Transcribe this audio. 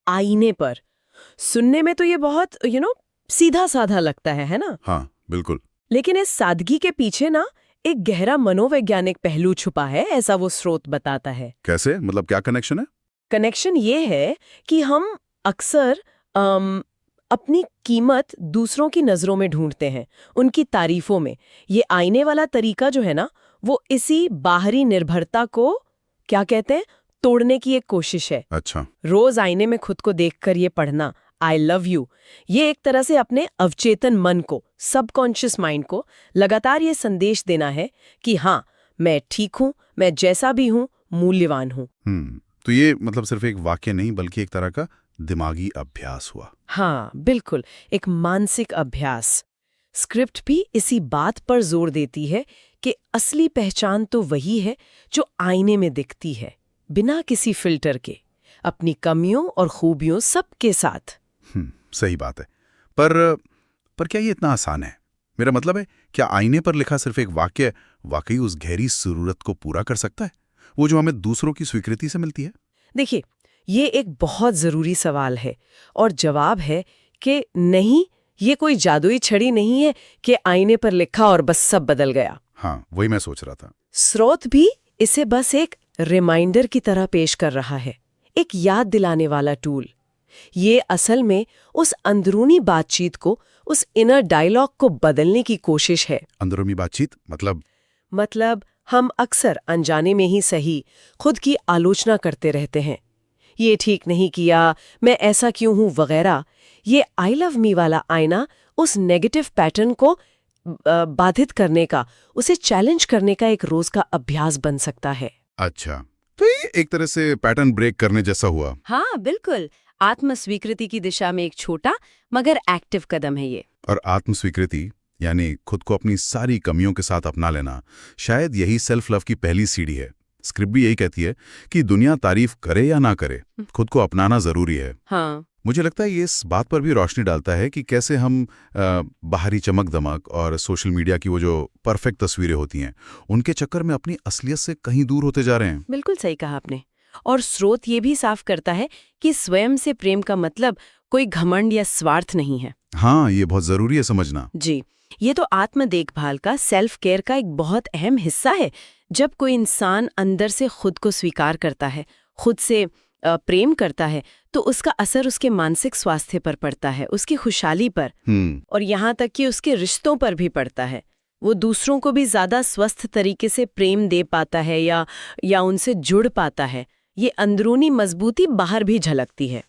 आईने पर। सुनने में तो ये बहुत सीधा साधा लगता है ना? हाँ बिल्कुल। लेकिन इस सादगी के पीछे ना एक गहरा मनोवैज्ञानिक पहलू छुपा है, ऐसा वो स्रोत बताता है। कैसे, मतलब क्या कनेक्शन है? कनेक्शन ये है कि हम अक्सर अपनी कीमत दूसरों की नजरों में ढूंढते हैं, उनकी तारीफों में। ये आईने वाला तरीका जो है ना, वो इसी बाहरी निर्भरता को क्या कहते हैं, तोड़ने की एक कोशिश है। अच्छा। रोज आईने में खुद को देखकर ये पढ़ना, आई लव यू, ये एक तरह से अपने अवचेतन मन को, सबकॉन्शियस माइंड को लगातार ये संदेश देना है कि हाँ, मैं ठीक हूं, मैं जैसा भी हूं, मूल्यवान हूं। तो ये मतलब सिर्फ एक वाक्य नहीं बल्कि एक तरह का दिमागी अभ्यास हुआ। हाँ बिल्कुल, एक मानसिक अभ्यास। स्क्रिप्ट भी इसी बात पर जोर देती है कि असली पहचान तो वही है जो आईने में दिखती है, बिना किसी फिल्टर के, अपनी कमियों और खूबियों सबके साथ। सही बात है। पर क्या ये इतना आसान है? मेरा मतलब है, क्या आईने पर लिखा सिर्फ एक वाक्य वाकई उस गहरी जरूरत को पूरा कर सकता है, वो जो हमें दूसरों की स्वीकृति से मिलती है? देखिए, ये एक बहुत जरूरी सवाल है और जवाब है कि नहीं, ये कोई जादुई छड़ी नहीं है कि आईने पर लिखा और बस सब बदल गया। हाँ, वही मैं सोच रहा था। स्रोत भी इसे बस एक रिमाइंडर की तरह पेश कर रहा है, एक याद दिलाने वाला टूल। ये असल में उस अंदरूनी बातचीत को, उस इनर डायलॉग को बदलने की कोशिश है। अंदरूनी बातचीत मतलब हम अक्सर अनजाने में ही सही खुद की आलोचना करते रहते हैं। ये ठीक नहीं किया, मैं ऐसा क्यों हूं, वगैरह। ये आई लव मी वाला आईना उस नेगेटिव पैटर्न को बाधित करने का, उसे चैलेंज करने का एक रोज का अभ्यास बन सकता है। अच्छा, तो ये एक तरह से पैटर्न ब्रेक करने जैसा हुआ। हाँ बिल्कुल, आत्मस्वीकृति की दिशा में एक छोटा मगर एक्टिव कदम है ये। और आत्मस्वीकृति यानी खुद को अपनी सारी कमियों के साथ अपना लेना, शायद यही सेल्फ लव की पहली सीढ़ी है। स्क्रिप्ट भी यही कहती है कि दुनिया तारीफ करे या ना करे, खुद को अपनाना जरूरी है। हाँ, मुझे लगता है ये इस बात पर भी रोशनी डालता है कि कैसे हम बाहरी चमक दमक और सोशल मीडिया की वो जो परफेक्ट तस्वीरें होती हैं, उनके चक्कर में अपनी असलियत से कहीं दूर होते जा रहे हैं। बिल्कुल सही कहा आपने। और स्रोत ये भी साफ करता है कि स्वयं से प्रेम का मतलब कोई घमंड या स्वार्थ नहीं है। हाँ, ये बहुत जरूरी है समझना। जी, ये तो आत्म देखभाल का, सेल्फ केयर का एक बहुत अहम हिस्सा है। जब कोई इंसान अंदर से खुद को स्वीकार करता है, खुद से प्रेम करता है, तो उसका असर उसके मानसिक स्वास्थ्य पर पड़ता है, उसकी खुशहाली पर, और यहाँ तक कि उसके रिश्तों पर भी पड़ता है। वो दूसरों को भी ज्यादा स्वस्थ तरीके से प्रेम दे पाता है या उनसे जुड़ पाता है। ये अंदरूनी मजबूती बाहर भी झलकती है।